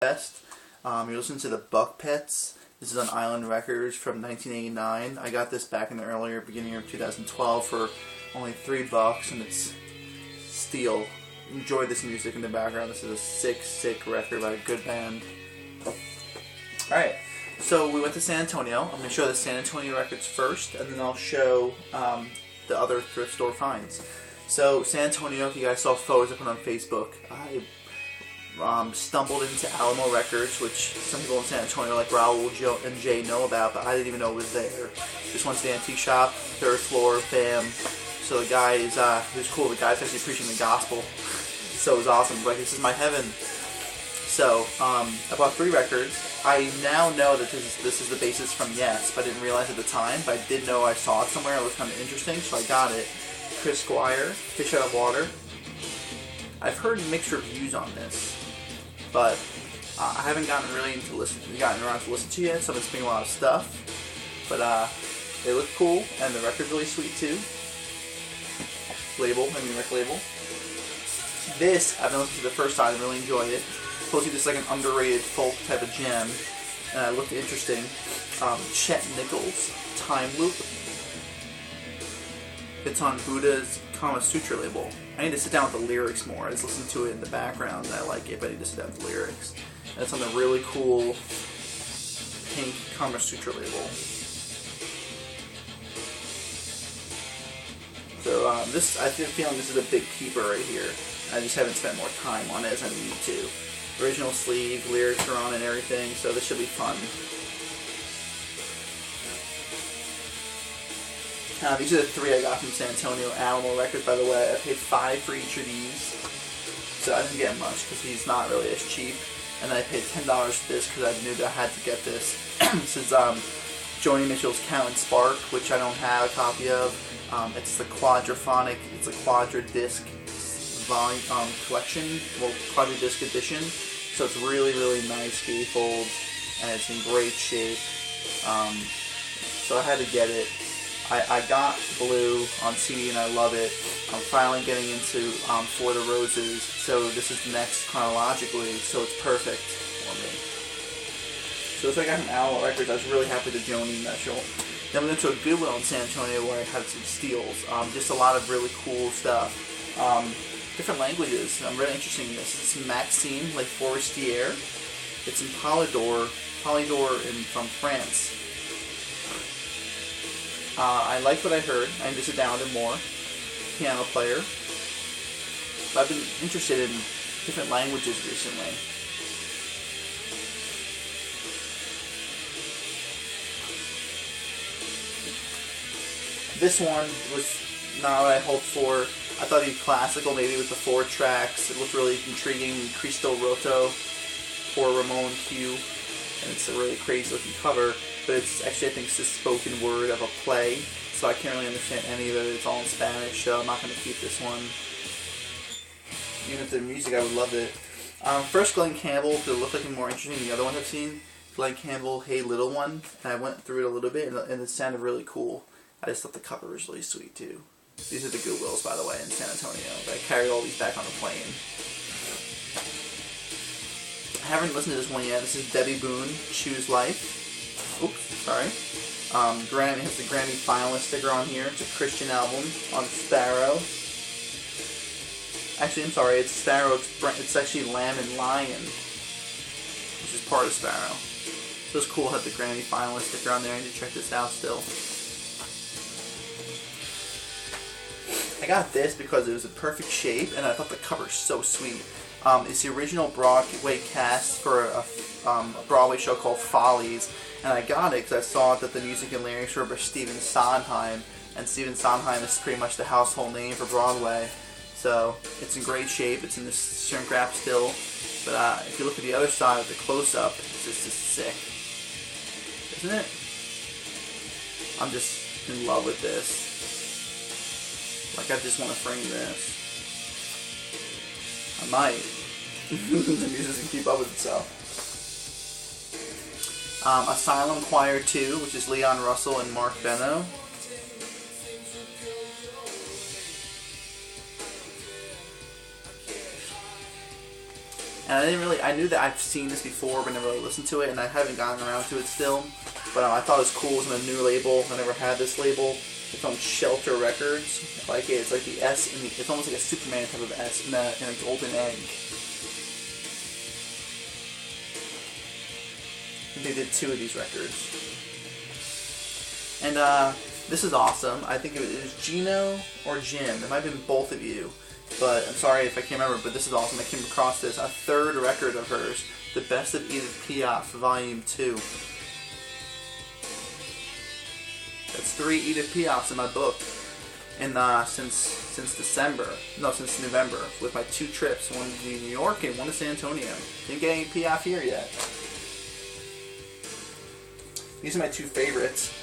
Fest. You're listening to the Buck Pets. This is on Island Records from 1989. I got this back in the earlier beginning of 2012 for only $3, and it's steel. Enjoy this music in the background. This is a sick record by a good band. Alright, so we went to San Antonio. I'm going to show the San Antonio records first, and then I'll show the other thrift store finds. So, San Antonio, if you guys saw photos I put on Facebook, I stumbled into Alamo Records, which some people in San Antonio like Raul, Joe, and Jay know about, but I didn't even know it was there. Just went to the antique shop, 3rd floor, bam. So the guy is, he was cool. The guy's actually preaching the gospel. So it was awesome. Like, this is my heaven. So, I bought 3 records. I now know that this is the basis from Yes, but I didn't realize at the time. But I did know I saw it somewhere. It was kind of interesting, so I got it. Chris Squire, Fish Out of Water. I've heard mixed reviews on this, but I haven't gotten around to listen to it yet, so I've been spinning a lot of stuff. But they look cool, and the record's really sweet too. Record label. This, I've been listening to the first time and really enjoyed it. Supposedly this is like an underrated folk type of gem, and it looked interesting. Chet Nichols, Time Loop. It's on Buddha's Kama Sutra label. I need to sit down with the lyrics more. I just listen to it in the background and I like it, but I need to sit down with the lyrics. And it's on the really cool pink Kama Sutra label. So I feel feeling this is a big keeper right here. I just haven't spent more time on it as I need to. Original sleeve, lyrics are on and everything, so this should be fun. These are the 3 I got from San Antonio Alamo Records, by the way. I paid $5 for each of these, so I didn't get much because he's not really as cheap. And then I paid $10 for this because I knew that I had to get this. This is Joni Mitchell's Count and Spark, which I don't have a copy of. It's the quadraphonic, it's a quadra-disc volume collection, well, quadra-disc edition. So it's really nice gatefold, and it's in great shape. So I had to get it. I got Blue on CD and I love it. I'm finally getting into For the Roses, so this is next chronologically, so it's perfect for me. So this I got from Alamo Records. I was really happy with Joni Mitchell. Then we went to a Goodwill in San Antonio where I had some steals. Just a lot of really cool stuff. Different languages. I'm really interested in this. It's Maxime Le Forestier. It's in Polydor from France. I like what I heard. I need to sit down with him more. Piano player. But I've been interested in different languages recently. This one was not what I hoped for. I thought it'd be classical, maybe with the 4 tracks. It looked really intriguing. Cristo Roto for Ramon Q. And it's a really crazy looking cover. But it's actually, I think, it's the spoken word of a play, so I can't really understand any of it. It's all in Spanish, so I'm not going to keep this one. Even if the music, I would love it. First, Glenn Campbell, because it looked like more interesting than the other ones I've seen. Glenn Campbell, Hey Little One, and I went through it a little bit, and it sounded really cool. I just thought the cover was really sweet, too. These are the Goodwills, by the way, in San Antonio. I carried all these back on the plane. I haven't listened to this one yet. This is Debbie Boone, Choose Life. Oops, sorry. Grammy has the Grammy finalist sticker on here. It's a Christian album on Sparrow. Actually, I'm sorry, it's Sparrow. It's actually Lamb and Lion, which is part of Sparrow. So it's cool to have the Grammy finalist sticker on there. I need to check this out still. I got this because it was a perfect shape, and I thought the cover is so sweet. It's the original Broadway cast for a Broadway show called Follies, and I got it because I saw that the music and lyrics were by Stephen Sondheim, and Stephen Sondheim is pretty much the household name for Broadway. So it's in great shape. It's in this shrink wrap still, but if you look at the other side of the close-up, it's just sick, isn't it? I'm just in love with this. Like, I just want to frame this. I might. The music doesn't keep up with itself. Asylum Choir 2, which is Leon Russell and Mark Beno. And I knew that I've seen this before, but never really listened to it, and I haven't gotten around to it still. But I thought it was cool. It was on a new label. I never had this label. It's on Shelter Records. I like it. It's like the S, and it's almost like a Superman type of S in a golden egg. They did 2 of these records. And this is awesome. I think it was Gino or Jim. It might have been both of you. But I'm sorry if I can't remember, but this is awesome. I came across this, a 3rd record of hers, The Best of Edith Piaf, Volume 2. That's 3 Edith Piafs in my book. And since November, with my 2 trips, one to New York and one to San Antonio. Didn't get any Piaf here yet. These are my 2 favorites.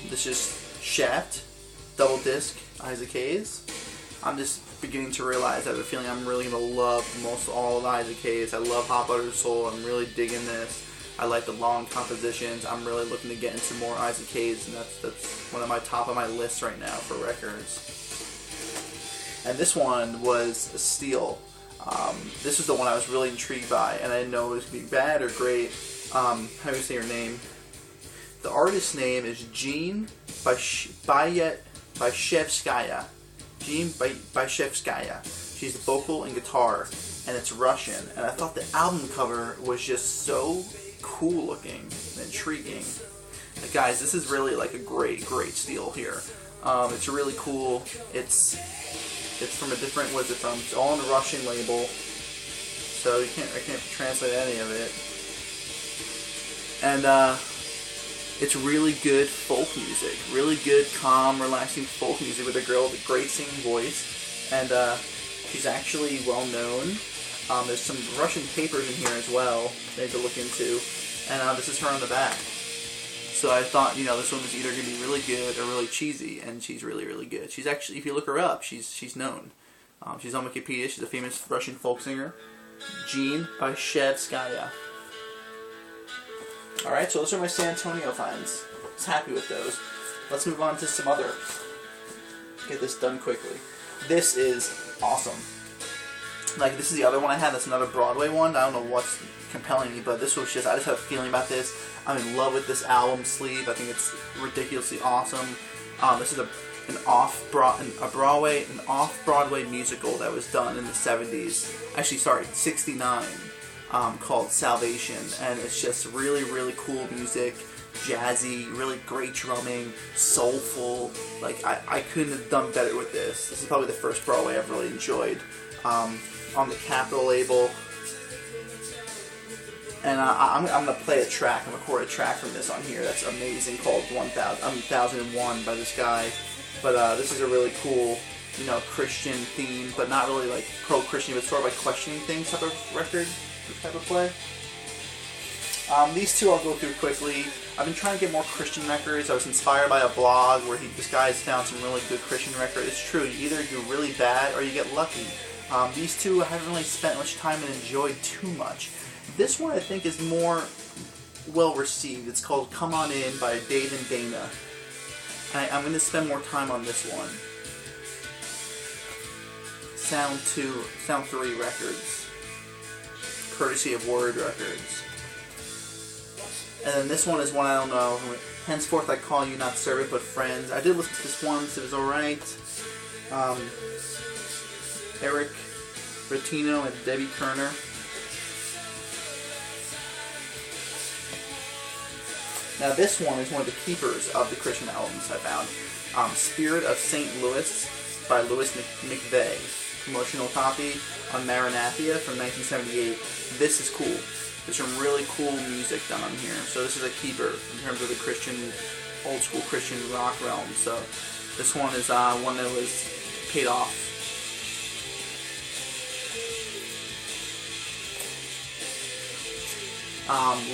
This is Shaft, double disc, Isaac Hayes. I'm just beginning to realize, I have a feeling I'm really going to love most all of Isaac Hayes. I love Hot Buttered Soul. I'm really digging this. I like the long compositions. I'm really looking to get into more Isaac Hayes, and that's one of my top of my list right now for records. And this one was a steal. This is the one I was really intrigued by, and I didn't know it was going to be bad or great. How do you say her name? The artist's name is Jean Byshevskaya. Jean Byshevskaya. She's the vocal and guitar, and it's Russian. And I thought the album cover was just so cool looking and intriguing. Like, guys, this is really like a great steal here. It's really cool. It's from a different, what's it from? It's all on the Russian label, so I can't translate any of it. And it's really good folk music, really good, calm, relaxing folk music with a girl with a great singing voice, and she's actually well known. There's some Russian papers in here as well they had to look into, and this is her on the back. So I thought, this one was either going to be really good or really cheesy, and she's really, really good. She's actually, if you look her up, she's known. She's on Wikipedia. She's a famous Russian folk singer, Jean Byshevskaya. Alright, so those are my San Antonio finds. I was happy with those. Let's move on to some other. Get this done quickly. This is awesome. Like, this is the other one I had. That's another Broadway one. I don't know what's compelling me, but this was just, I just had a feeling about this. I'm in love with this album sleeve. I think it's ridiculously awesome. This is an off-Broadway musical that was done in the 70s. Actually, sorry, 69. Called Salvation, and it's just really, really cool music, jazzy, really great drumming, soulful. Like, I couldn't have done better with this. This is probably the first Broadway I've really enjoyed. On the Capitol label. And I'm going to play a track, I'm going to record a track from this on here that's amazing, called 1001 by this guy. But this is a really cool, Christian theme, but not really like pro-Christian, but sort of like questioning things type of record. Type of play. These 2 I'll go through quickly. I've been trying to get more Christian records. I was inspired by a blog where this guy's found some really good Christian records. It's true, you either do really bad or you get lucky. These 2 I haven't really spent much time and enjoyed too much. This one I think is more well received. It's called Come On In by Dave and Dana. I'm going to spend more time on this one. Sound 3 Records. Courtesy of Word Records. And then this one is one I don't know. Henceforth I call you not servant but friends. I did listen to this once. It was alright. Eric Bertino and Debbie Kerner. Now this one is one of the keepers of the Christian albums I found. Spirit of St. Louis by Louis McVeigh. Promotional copy on Maranatha from 1978. This is cool. There's some really cool music done on here. So this is a keeper in terms of the Christian, old school Christian rock realm. So this one is one that was paid off.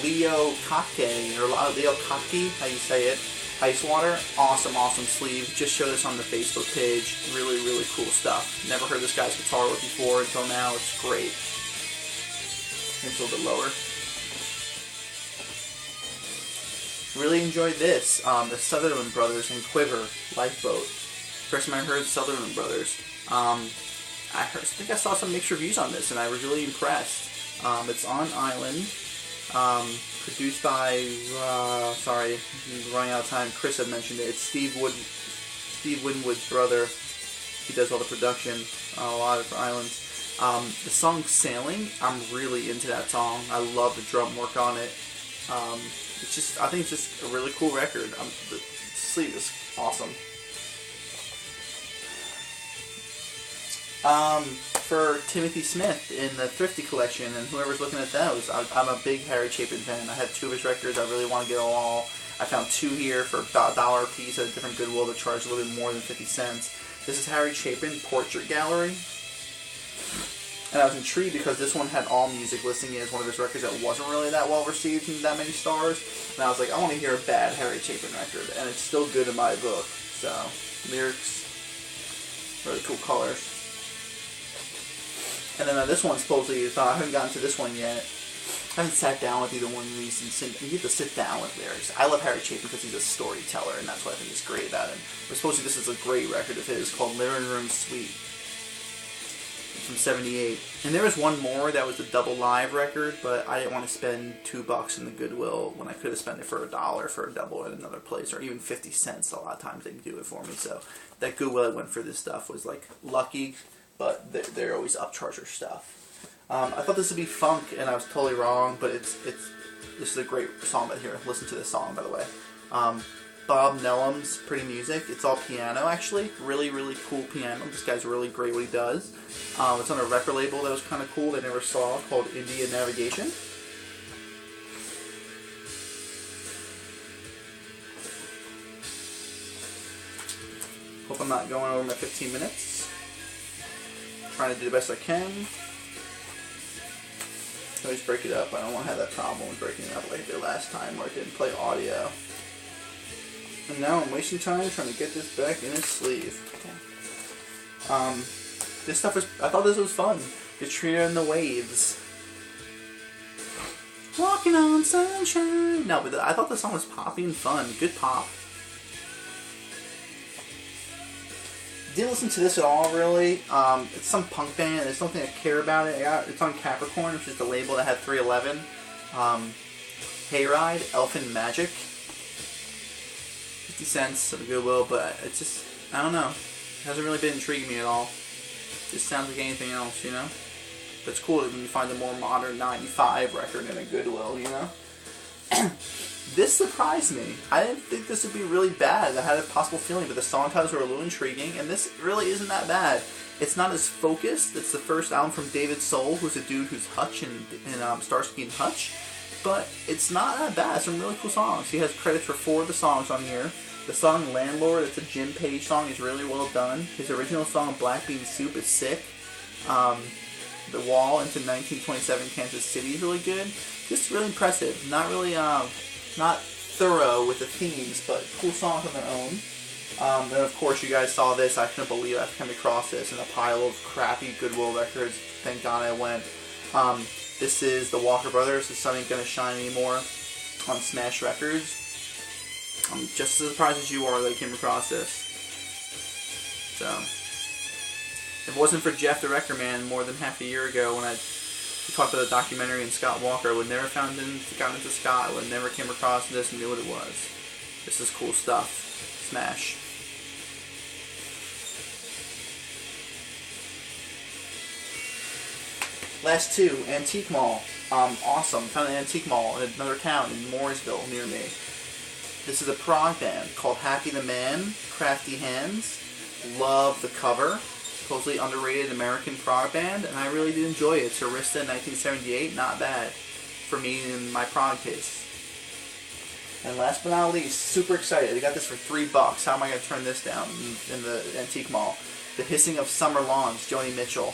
Leo Kake, or Leo Kake, how you say it. Ice Water, awesome sleeve. Just showed this on the Facebook page. Really, really cool stuff. Never heard this guy's guitar work before until now. It's great. It's a little bit lower. Really enjoyed this. The Sutherland Brothers and Quiver Lifeboat. First time I heard Sutherland Brothers. I think I saw some mixed reviews on this, and I was really impressed. It's on Island. Produced by, sorry, I'm running out of time. Chris had mentioned it. It's Steve Winwood's brother. He does all the production on a lot of Islands. The song Sailing, I'm really into that song. I love the drum work on it. It's just, I think it's just a really cool record. The sleeve is awesome. For Timothy Smith in the Thrifty collection, and whoever's looking at those, I'm a big Harry Chapin fan. I have 2 of his records. I really want to get them all. I found 2 here for $1 a piece at a different Goodwill that charged a little bit more than 50 cents. This is Harry Chapin Portrait Gallery. And I was intrigued because this one had All Music listing it as one of his records that wasn't really that well received and that many stars. And I was like, I want to hear a bad Harry Chapin record. And it's still good in my book. So, lyrics, really cool colors. And then this one supposedly is, I haven't gotten to this one yet. I haven't sat down with either one of these and you get to sit down with lyrics. I love Harry Chapin because he's a storyteller, and that's what I think is great about him. But supposedly this is a great record of his called Living Room Suite. It's from '78. And there was one more that was a double live record, but I didn't want to spend $2 in the Goodwill when I could have spent it for $1 for a double at another place, or even 50 cents. A lot of times they do it for me. So that Goodwill I went for this stuff was like lucky, but they're always upcharger stuff. I thought this would be funk, and I was totally wrong. But this is a great song. But here, listen to this song, by the way. Bob Nellum's Pretty Music. It's all piano, actually. Really, really cool piano. This guy's really great what he does. It's on a record label that was kind of cool that I never saw called India Navigation. Hope I'm not going over my 15 minutes. Trying to do the best I can. Always break it up. I don't want to have that problem with breaking it up like I did last time where I didn't play audio. And now I'm wasting time trying to get this back in its sleeve. Okay. This stuff was, I thought this was fun. Katrina and the Waves. Walking on sunshine. No, but I thought the song was poppy and fun. Good pop. Didn't listen to this at all, really. It's some punk band. There's something I care about it. It's on Capricorn, which is the label that had 311. Hayride, Elfin Magic. 50 cents at the Goodwill, but it's just, I don't know. It hasn't really been intriguing me at all. It just sounds like anything else, you know? But it's cool when you find a more modern 95 record in a Goodwill, you know? This surprised me. I didn't think this would be really bad. I had a possible feeling, but the song titles were a little intriguing, and this really isn't that bad. It's not as focused. It's the first album from David Soul, who's a dude who's Hutch in Starsky and Hutch, but it's not that bad. Some really cool songs. He has credits for 4 of the songs on here. The song Landlord, it's a Jim Page song, is really well done. His original song Black Bean Soup is sick. The Wall into 1927 Kansas City is really good. Just really impressive. Not really, not thorough with the themes, but cool songs on their own. Then of course you guys saw this. I couldn't believe I came across this in a pile of crappy Goodwill records. Thank God I went. This is the Walker Brothers. The Sun Ain't Gonna Shine Anymore on Smash Records. I'm just as surprised as you are that I came across this. So, if it wasn't for Jeff the Record Man more than half a year ago when I talked about the documentary and Scott Walker, I would never gotten into Scott. I would never came across this and knew what it was. This is cool stuff. Smash. Last 2, Antique Mall. Awesome. Found an Antique Mall in another town in Mooresville near me. This is a prog band called Happy the Man, Crafty Hands. Love the cover. Supposedly underrated American prog band, and I really did enjoy it. It's Arista 1978, not bad for me in my prog taste. And last but not least, super excited. I got this for $3. How am I going to turn this down in the Antique Mall? The Hissing of Summer Lawns, Joni Mitchell.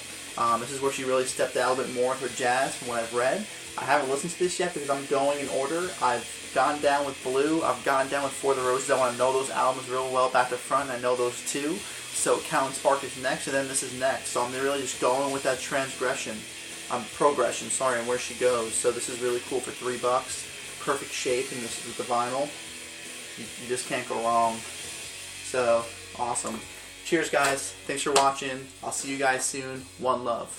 This is where she really stepped out a bit more with her jazz from what I've read. I haven't listened to this yet because I'm going in order. I've gone down with Blue. I've gone down with For the Roses. I want to know those albums real well back to front. I know those 2. So Cow and Spark is next, and then this is next. So I'm really just going with that progression, and where she goes. So this is really cool for $3. Perfect shape in this with the vinyl. You just can't go wrong. So awesome. Cheers, guys. Thanks for watching. I'll see you guys soon. One love.